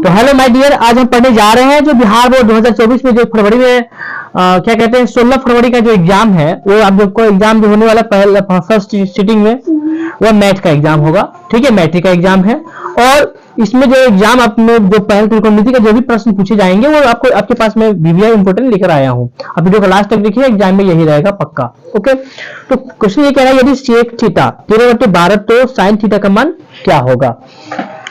तो hello my dear, आज हम पढ़ने जा रहे हैं जो बिहार बोर्ड 2024 में जो फरवरी में क्या कहते हैं 16 फरवरी का जो एग्जाम है, वो आप लोग को एग्जाम जो होने वाला पहले फर्स्ट सिटिंग में वो मैथ का एग्जाम होगा। ठीक है, मैट्रिक का एग्जाम है और इसमें जो एग्जाम आपने जो पहले त्रिकोणमिति का जो भी प्रश्न पूछे जाएंगे वो आपको आपके पास में वीवीआई इंपोर्टेंट लेकर आया हूँ। अब वीडियो को लास्ट तक देखिए, एग्जाम में यही रहेगा पक्का। ओके, तो क्वेश्चन ये कह रहा है यदि सेक थीटा 13/12 तो साइन थीटा का मान क्या होगा।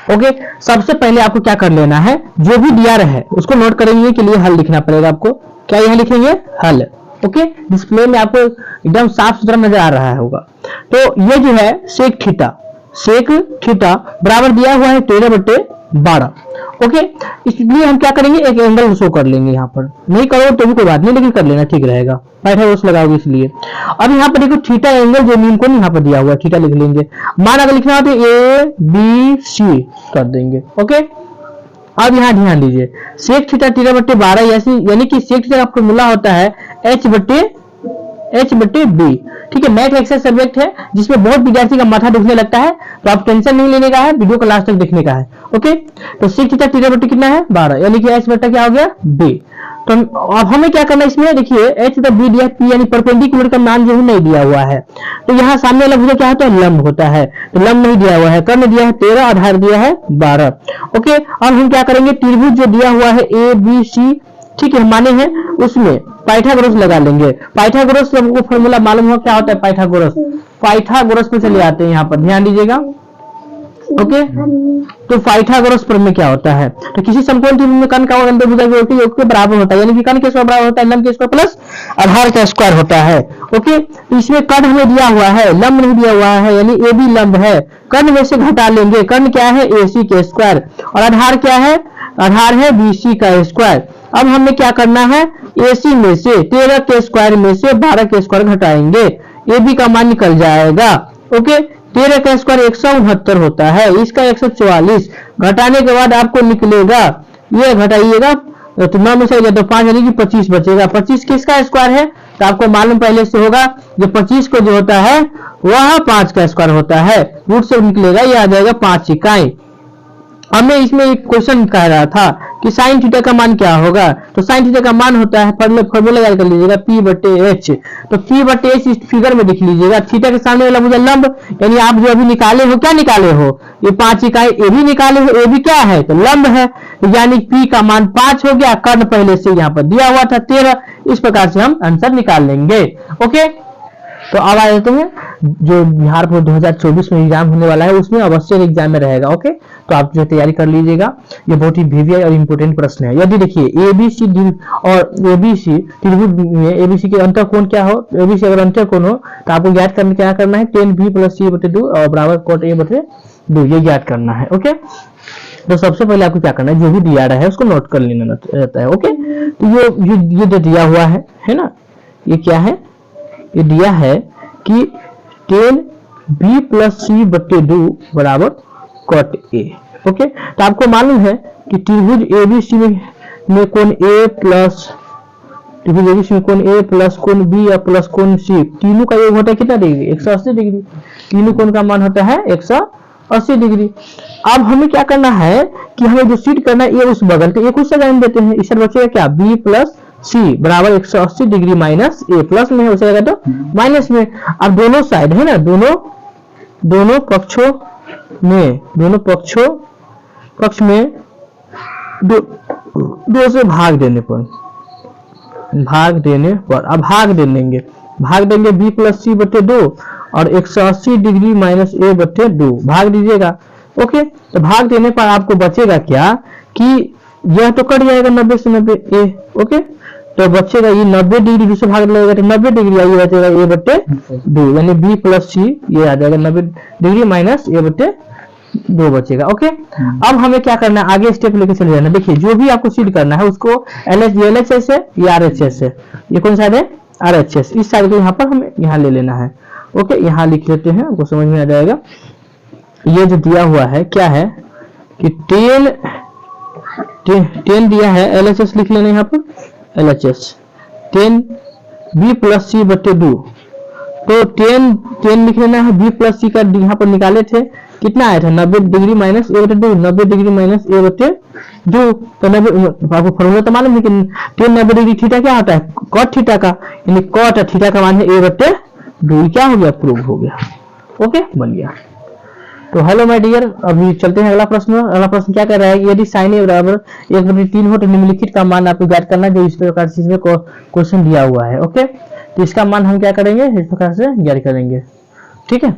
ओके, सबसे पहले आपको क्या कर लेना है, जो भी दिया रहे उसको नोट करेंगे के लिए हल लिखना पड़ेगा आपको। क्या यहाँ लिखेंगे? हल। ओके, डिस्प्ले में आपको एकदम साफ सुथरा नजर आ रहा होगा। तो ये जो है सेक थीटा बराबर दिया हुआ है 13/12। ओके, इसलिए हम क्या करेंगे, एक एंगल शो कर लेंगे। यहाँ पर नहीं करो तो भी कोई बात नहीं, लेकिन कर लेना ठीक रहेगा, पाइथागोरस लगाओगे इसलिए। अब यहाँ पर देखो थीटा एंगल जो मीन कोण यहाँ पर दिया हुआ है, थीटा लिख लेंगे। मान अगर लिखना हो तो ABC कर देंगे। ओके, अब यहाँ ध्यान दीजिए, सेक थीटा 13/12 यानी कि सेक थीटा का फॉर्मूला होता है H/B। ठीक है, मैथ एक्सेस सब्जेक्ट है जिसमें बहुत विद्यार्थी का माथा दुखने लगता है, तो आप टेंशन नहीं लेने का है, वीडियो को लास्ट तक देखने का है। ओके, तो सेक थीटा 13/12 कितना है? 12, यानी कि H बटा क्या हो गया? B। तो अब हमें क्या करना है इसमें, देखिए H/B दिया है, P यानी परपेंडिकुलर का मान जो है नहीं दिया हुआ है, तो यहाँ सामने वाला भुजा क्या होता है? लंब होता है। तो लंब नहीं दिया हुआ है, कर्ण दिया है 13, आधार दिया है 12। ओके, अब हम क्या करेंगे, त्रिभुज जो दिया हुआ है ABC, ठीक है, माने हैं उसमें पाइथागोरस लगा लेंगे। पाइथागोरस हमको फॉर्मूला मालूम हो क्या होता है, पाइथागोरस में चले आते हैं, यहाँ पर ध्यान दीजिएगा। ओके, तो पाइथागोरस प्रमेय क्या होता है, तो किसी समकोण त्रिभुज में कर्ण का योग भुजा के बराबर होता है, यानी कि कर्ण के स्क्वायर बराबर होता है लंब के स्क्वायर प्लस आधार का स्क्वायर होता है। ओके, तो इसमें कर्ण हमें दिया हुआ है, लंब नहीं दिया हुआ है, यानी AB लंब है, कर्ण में से घटा लेंगे, कर्ण क्या है? AC के स्क्वायर, और आधार क्या है? आधार है BC का स्क्वायर। अब हमें क्या करना है, AC में से 13 के स्क्वायर में से 12 के स्क्वायर घटाएंगे, AB का मान निकल जाएगा। ओके, 13 का स्क्वायर 169 होता है, इसका 144, घटाने के बाद आपको निकलेगा, ये घटाइएगा तो 9 में से तो 5 यानी कि 25 बचेगा। 25 किसका स्क्वायर है, तो आपको मालूम पहले से होगा, जो 25 को जो होता है वह 5 का स्क्वायर होता है, रूट से निकलेगा, ये आ जाएगा 5 इकाई। हमें इसमें एक क्वेश्चन कह रहा था कि साइन थीटा का मान क्या होगा, तो साइन थीटा का मान होता है, फॉर्मूला याद कर लीजिएगा, P/H। तो P/H इस फिगर में लिख लीजिएगा। थीटा के सामने वाला मुझे लंब, यानी आप जो अभी निकाले हो, क्या निकाले हो, ये 5 इकाई ए भी निकाले हो, ए भी क्या है, तो लंब है, यानी P का मान 5 हो गया, कर्ण पहले से यहाँ पर दिया हुआ था 13, इस प्रकार से हम आंसर निकाल लेंगे। ओके, तो अब आ जाते हैं जो बिहार बोर्ड 2024 में एग्जाम होने वाला है, उसमें अवश्य एग्जाम में रहेगा। ओके, तो आप जो तैयारी कर लीजिएगा, ये बहुत ही वीवीआई और इम्पोर्टेंट प्रश्न है। यदि देखिए ABC और ABC त्रिभुज में ABC के अंतःकोण क्या हो, ABC अगर अंतःकोण हो तो आपको याद करने क्या करना है, tan B + C/2 और बराबर cot A/2, ये याद करना है। ओके, तो सबसे पहले आपको क्या करना है, जो भी दिया रहा है उसको नोट कर लेना रहता है। ओके, तो ये जो दिया हुआ है ना, ये क्या है, ये दिया है कि tan B + C/2 बराबर cot A। ओके, तो आपको मालूम है कि त्रिभुज ABC में कोण A प्लस कोण B या प्लस कोण C, तीनों का योग होता है कितना डिग्री, 180 डिग्री। तीनों कोण का मान होता है 180 डिग्री। अब हमें क्या करना है कि हमें जो सीट करना है, ये उस बगल के एक उस साइड देते हैं, इस बचेगा क्या, B + C बराबर 180 डिग्री माइनस A, प्लस में हो जाएगा तो माइनस में। अब दोनों साइड है ना, दोनों पक्ष में दो से भाग देने पर अब भाग देंगे B + C/2 और 180 डिग्री माइनस A/2 भाग दीजिएगा। ओके, तो भाग देने पर आपको बचेगा क्या कि यह तो कट जाएगा 90 से 90 A। ओके, तो बचेगा ये 90 डिग्री दूसरे भाग लगेगा तो 90 डिग्री ये बचेगा A/2, यानी B + C ये आ जाएगा 90 डिग्री माइनस A/2 बचेगा। ओके, अब हमें क्या करना है, आगे स्टेप लेके चले जाना। देखिए जो भी आपको सीड करना है उसको LHS है या RHS है, ये कौन सा है, RHS, इस साइड को यहाँ पर हमें यहाँ ले लेना है। ओके, यहाँ लिख लेते हैं, आपको समझ में आ जाएगा। ये जो दिया हुआ है क्या है कि 10 दिया है, LHS लिख लेना यहाँ पर, LHS tan B + C/2 तो 10 लिख लेना है। बी प्लस सी का यहाँ पर निकाले थे, कितना आया था 90 डिग्री माइनस ए बटे 2, 90 डिग्री माइनस ए बटे 2। तो 90 आपको फॉर्मूला तो मालूम है कि 10 90 डिग्री थीटा क्या होता है, कॉट थीटा का, यानी कॉट थीटा का मान है ए बटे 2। क्या हो गया, प्रूव हो गया। ओके, बन गया। तो हेलो माय डियर, अभी चलते हैं अगला प्रश्न। अगला प्रश्न क्या कर रहा है, यदि sin a बराबर 1/3 हो तो निम्नलिखित का मान आपको ज्ञात करना, जो इस प्रकार से इसमें क्वेश्चन दिया हुआ है। ओके, तो इसका मान हम क्या करेंगे, इस प्रकार से ज्ञात करेंगे। ठीक है,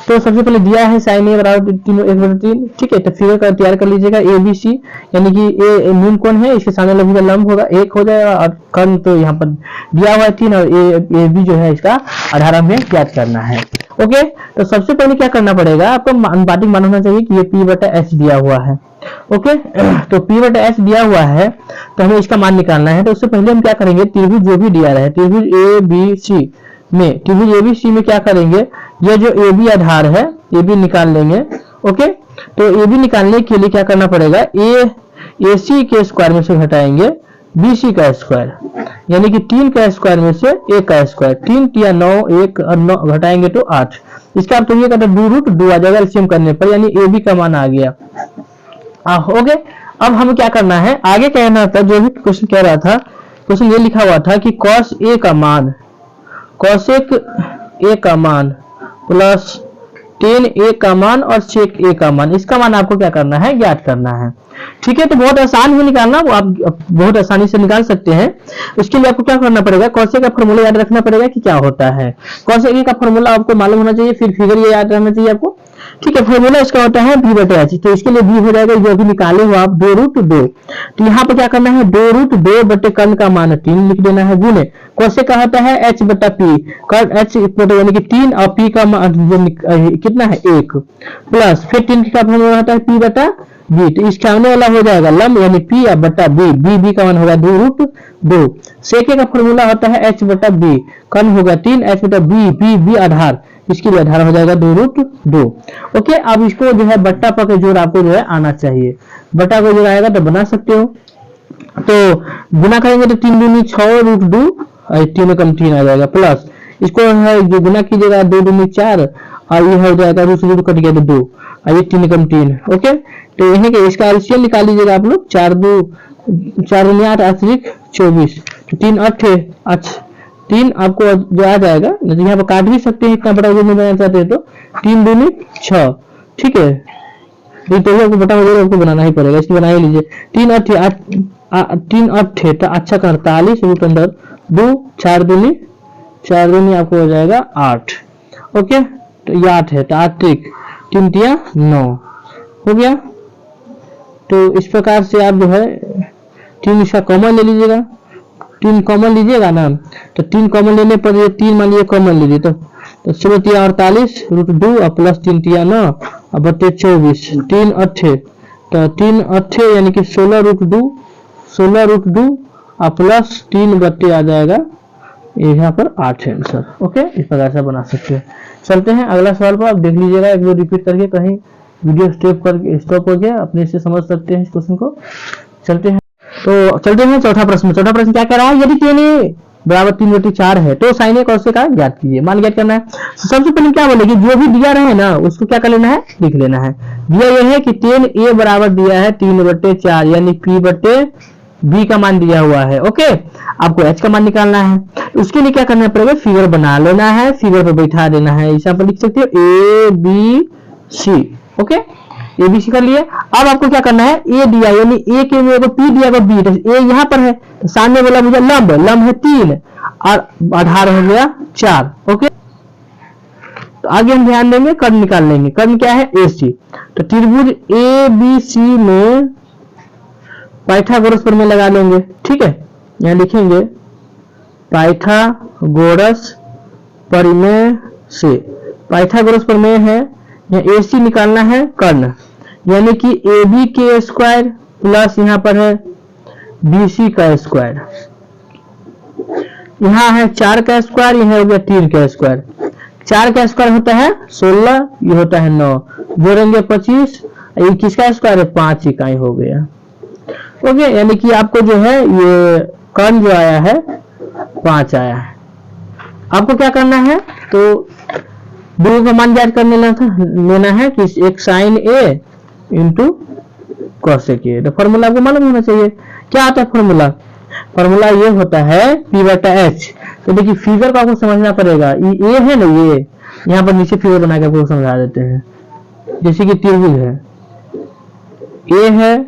तो सबसे पहले दिया है sin a बराबर 1/3। ठीक है, तो फिगर का तैयार कर लीजिएगा। ए बी सी, यानी कि ए न्यून कौन है, इसके सामने लंब लंब होगा 1 हो जाएगा, और कर्ण तो यहाँ पर दिया हुआ है 3, और ए बी जो है इसका आधार हमें ज्ञात करना है। ओके, तो सबसे पहले क्या करना पड़ेगा, आपको अनुपातिक मान होना चाहिए कि ये P बटा H दिया हुआ है। ओके, तो P बटा H दिया हुआ है, तो हमें इसका मान निकालना है। तो उससे पहले हम क्या करेंगे, त्रिभुज जो भी दिया रहे, त्रिभुज ए बी सी में, त्रिभुज ए बी सी में क्या करेंगे, ये जो ए बी आधार है ए बी निकाल लेंगे। ओके, तो ए बी निकालने के लिए क्या करना पड़ेगा, ए सी के स्क्वायर में से घटाएंगे बी सी का स्क्वायर, यानी कि 3 का स्क्वायर में से a का स्क्वायर, 3 या 9, 1 और 9 घटाएंगे तो 8। इसका आप तो ये करते 2√2 आ जाएगा एलसीएम करने पर, यानी ए बी का मान आ गया। ओके, अब हमें क्या करना है, आगे कहना था, जो भी क्वेश्चन कह रहा था, क्वेश्चन ये लिखा हुआ था कि cos a का मान, cosec a का मान प्लस tan a का मान और sec a का मान, इसका मान आपको क्या करना है, ज्ञात करना है। ठीक है, तो बहुत आसान है निकालना, वो आप बहुत आसानी से निकाल सकते हैं। उसके लिए आपको क्या करना पड़ेगा, cos a का फॉर्मूला याद रखना पड़ेगा कि क्या होता है। cos a का फॉर्मूला आपको मालूम होना चाहिए, फिर फिगर ये याद रहना चाहिए आपको। ठीक है, फॉर्मूला इसका होता है b बटे h, तो इसके लिए b हो जाएगा, जो भी निकाले हो आप 2√2। तो यहाँ पे क्या करना है, 2√2 बटे कर्ण का मान 3 लिख देना है, गुने cos a का होता है h बटा p, कर्ण h यानी कि 3 और p का मान कितना है 1, प्लस फिर 3 का फॉर्मूला होता है p बटा b, तो इस सामने वाला हो जाएगा लंब, यानी p या बटा b का मान होगा 2√2। sec a का फॉर्मूला होता है h बटा b, कर्ण होगा 3, h बटा b आधार, इसके लिए आधार हो जाएगा 2√2। ओके, अब इसको जो है बट्टा पके जोड़ आपको जो है आना चाहिए, बट्टा को जोड़ आएगा तो बना सकते हो। तो गुना करेंगे तो 3 दूनी 6√2, 3 कम 3 आ जाएगा, प्लस इसको है जो गुना कीजिएगा 2 दूनी 4, और ये हो जाएगा √2 कट गया तो 2, और ये 3 कम 3। ओके, तो यही के इसका एलसीएम निकाल लीजिएगा आप लोग, 4 दूनी 8, 8 24, तो 3 8 3 आपको जो आ जाएगा, यहाँ पर काट भी सकते हैं, इतना बड़ा वजन नहीं बनाना चाहते हैं तो 3 दूनी 6। ठीक है, तो बटा वजन आपको बनाना ही पड़ेगा, इसकी बना ही लीजिए। 3 8 तो अच्छा 48 रूट अंदर 2, 4 दूनी आपको हो जाएगा 8। ओके, तो ये 8 है, तो 8 3 3 9 हो गया। तो इस प्रकार से आप जो है 3 इसका कॉमन ले लीजिएगा, 3 कॉमन लीजिएगा ना, तो 3 कॉमन लेने पर ये 3 मान लीजिए कॉमन लीजिए, तो 16 48 √2 और प्लस 3 3 9 और बटे 24, 3 8, तो 3 8 यानी कि 16√2 और प्लस 3 बटे आ जाएगा यहाँ पर 8 है आंसर। ओके, इस प्रकार से बना सकते हैं। चलते हैं अगला सवाल पर, आप देख लीजिएगा, एक दो रिपीट करके, कहीं वीडियो स्टॉप हो गया, अपने से समझ सकते हैं इस क्वेश्चन को। चलते हैं, तो चलते हैं चौथा प्रश्न। चौथा प्रश्न क्या कह रहा है, यदि tan a बराबर 3/4 है तो sin a cos a का ज्ञात कीजिए, मान ज्ञात करना है। तो सबसे पहले क्या बोलेगी, जो भी दिया रहे ना उसको क्या कर लेना है, लिख लेना है। दिया यह है कि tan a बराबर दिया है 3/4, यानी p बटे b का मान दिया हुआ है। ओके, आपको h का मान निकालना है, उसके लिए क्या करना पड़ेगा, फिगर बना लेना है, फिगर पर बैठा देना है, इसे आप लिख सकते हो a b c। Okay, ABC कर लिए। अब आपको क्या करना है, A दिया, यानी A के में P दिया तो B, तो A यहाँ पर है, तो सामने वाला मुझे लंब है 3 और आधार हो गया 4। ओके, तो आगे हम ध्यान देंगे, कर्ण निकाल लेंगे। कर्ण क्या है, AC। तो त्रिभुज ABC में पाइथागोरस प्रमेय लगा लेंगे। ठीक है, यहाँ लिखेंगे पाइथागोरस प्रमेय से, पाइथागोरस प्रमेय है, यहाँ AC निकालना है कर्ण, यानी कि AB के स्क्वायर प्लस यहाँ पर है BC का स्क्वायर, यहाँ है 4 का स्क्वायर, यहाँ हो गया 3 का स्क्वायर। 4 का स्क्वायर होता है 16, ये होता है 9, जोड़ेंगे 25, ये किसका स्क्वायर है, 5 इकाई हो गया। ओके, यानी कि आपको जो है ये कर्ण जो आया है 5 आया है। आपको क्या करना है, तो बिंदु का मान ज्ञात करने लेना है कि एक sine A into cosec A. तो फॉर्मूला आपको मालूम होना चाहिए। क्या आता है फॉर्मूला? फॉर्मूला ये होता है P बटा H। तो देखिए फिगर को आपको समझना पड़ेगा। ये है ना, ये यहाँ पर नीचे फिगर बना के आपको समझा देते हैं। जैसे कि त्रिभुज है, ए है,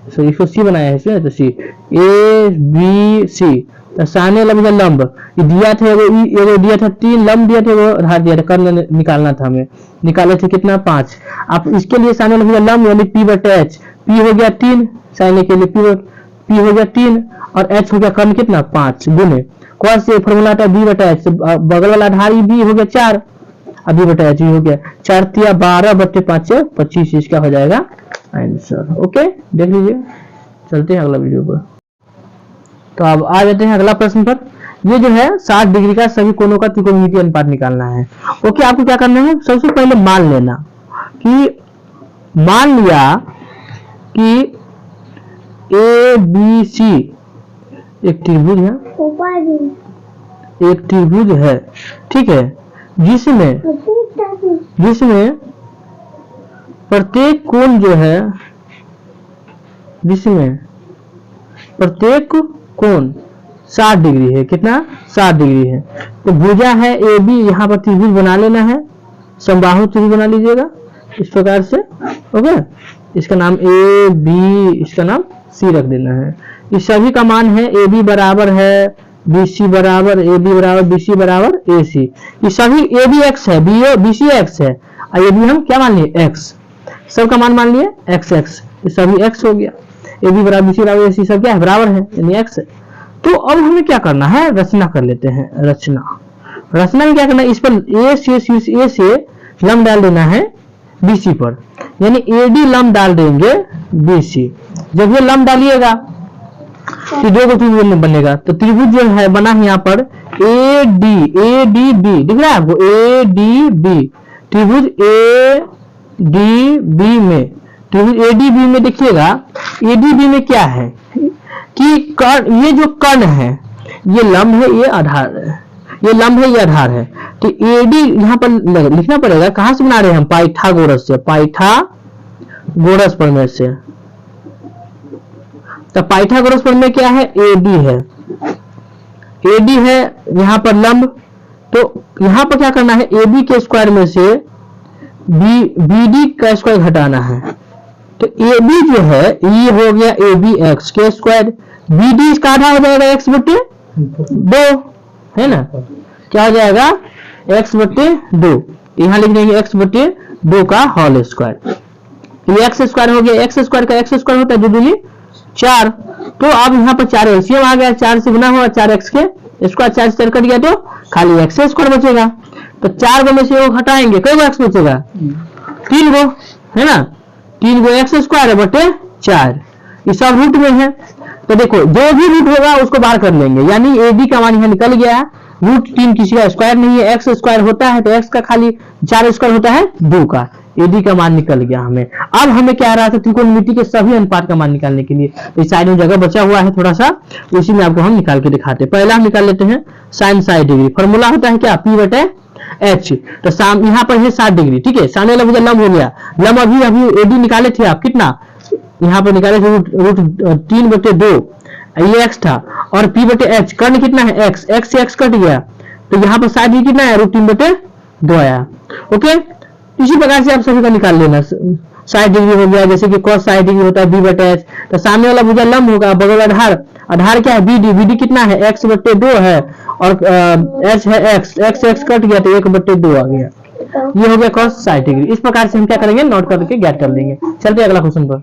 सो इसको सी बनाया है इसमें, तो सी ए बी सी। तो सामने वाला मुझे लंब दिया था, एगो दिया था 3 लंब दिया था, एगो आधार दिया था, कर्ण निकालना था हमें, निकाले थे कितना 5। आप इसके लिए सामने वाला मुझे लंब यानी P बटा H, P हो गया 3 साइन के लिए, P हो गया 3 और H हो गया कर्ण कितना 5 गुने कॉस से फॉर्मूला था B बटा H, बगल वाला आधार B हो गया 4, अभी बटा H हो गया 4 तिया 12 बटे 5 25, इसका हो जाएगा आंसर। ओके, देख लीजिए। चलते हैं अगला वीडियो पर। तो अब आ जाते हैं अगला प्रश्न पर। ये जो है 60 डिग्री का सभी कोणों का त्रिकोणमितीय अनुपात निकालना है। ओके, आपको क्या करना है, सबसे पहले मान लेना कि मान लिया कि ए बी सी एक त्रिभुज है, एक त्रिभुज है, ठीक है, जिसमें प्रत्येक कोण जो है, जिसमें प्रत्येक कोण 60 डिग्री है। कितना? 60 डिग्री है। तो भुजा है ए बी, यहाँ पर त्रिभुज बना लेना है, समबाहु त्रिभुज बना लीजिएगा इस प्रकार से। ओके, इसका नाम ए बी, इसका नाम सी रख देना है। इस सभी का मान है ए बी बराबर है बी सी बराबर, ए बी बराबर बी सी बराबर ए सी। ये सभी ए बी एक्स है, बी सी एक्स है, और ये भी हम क्या मान लिए एक्स, सबका मान मान लिए एक्स एक्स, ये सभी एक्स हो गया। ए बी बराबर बी सी बराबर ए सी सब क्या है, बराबर है, यानी एक्स है। तो अब हमें क्या करना है, रचना कर लेते हैं। रचना में क्या करना है, इस पर ए से लंब डाल देना है BC पर, यानी AD लंब डाल देंगे BC। जब ये लंब डालिएगा तो दो त्रिभुज बनेगा। तो त्रिभुज जो है बना है यहाँ पर ADB, दिख रहा है आपको, ADB त्रिभुज ADB में, त्रिभुज ADB में देखिएगा, ADB में क्या है कि कर्ण, ये जो कर्ण है ये लंब है, ये आधार है, ये लंब है, ये आधार है। तो AD यहाँ पर लिखना पड़ेगा, कहां से बना रहे हैं हम, पाइथागोरस से, पाइथागोरस प्रमेय से। तो पाइथागोरस प्रमेय क्या है, AD है, AD है यहाँ पर लंब। तो यहाँ पर क्या करना है, AB के स्क्वायर में से BD का स्क्वायर घटाना है। तो AB जो है ये हो गया AB x के स्क्वायर, BD इसका आधा हो जाएगा x बटे 2, है ना, क्या हो जाएगा x बटे 2, यहाँ लिख देंगे x बटे 2 का होल स्क्वायर। ये x स्क्वायर हो गया, x स्क्वायर का x स्क्वायर होता है 2 दूनी 4। तो अब यहाँ पर 4 एलसीएम आ गया, 4 से गुना हुआ 4x के स्क्वायर, 4 से 4 कट गया तो खाली x स्क्वायर बचेगा। तो 4 गो में से वो हटाएंगे, कई गो x बचेगा, 3 गो, है ना, 3 गो x स्क्वायर बटे 4, ये सब रूट में है। तो देखो जो भी रूट होगा उसको बाहर कर लेंगे, यानी AD का मान यहाँ निकल गया। रूट 3 किसी का स्क्वायर नहीं है, x स्क्वायर होता है तो x का खाली 4 स्क्वायर होता है 2 का, AD का मान निकल गया हमें। अब हमें क्या रहा था, त्रिकोणमिति के सभी अनुपात का मान निकालने के लिए। तो इस साइड में जगह बचा हुआ है थोड़ा सा, उसी में आपको हम निकाल के दिखाते हैं। पहला हम निकाल लेते हैं साइन 60 डिग्री। फॉर्मूला होता है क्या, P बटे H। तो यहाँ पर है 60 डिग्री, ठीक है, सामने वाला मुझे लंब हो गया, लंब अभी AD निकाले थे आप, कितना यहाँ पर निकाले थे, रूट 3 बटे 2, ये x था, और P बटे H कर्ण कितना है x, x से x कट गया, तो यहाँ पर 60 डिग्री कितना है, रूट 3 बटे 2 आया। ओके, इसी प्रकार से आप सभी का निकाल लेना। 60 डिग्री हो गया, जैसे कि cos 60 डिग्री होता है B बटे H। तो सामने वाला भुजा लंब होगा, बगल आधार, आधार क्या है BD कितना है x बटे 2 है, और H है x, x से x कट गया तो 1 बटे 2 आ गया, ये हो गया cos 60 डिग्री। इस प्रकार से हम क्या करेंगे, नोट करके ज्ञात कर लेंगे। चलते अगला क्वेश्चन पर।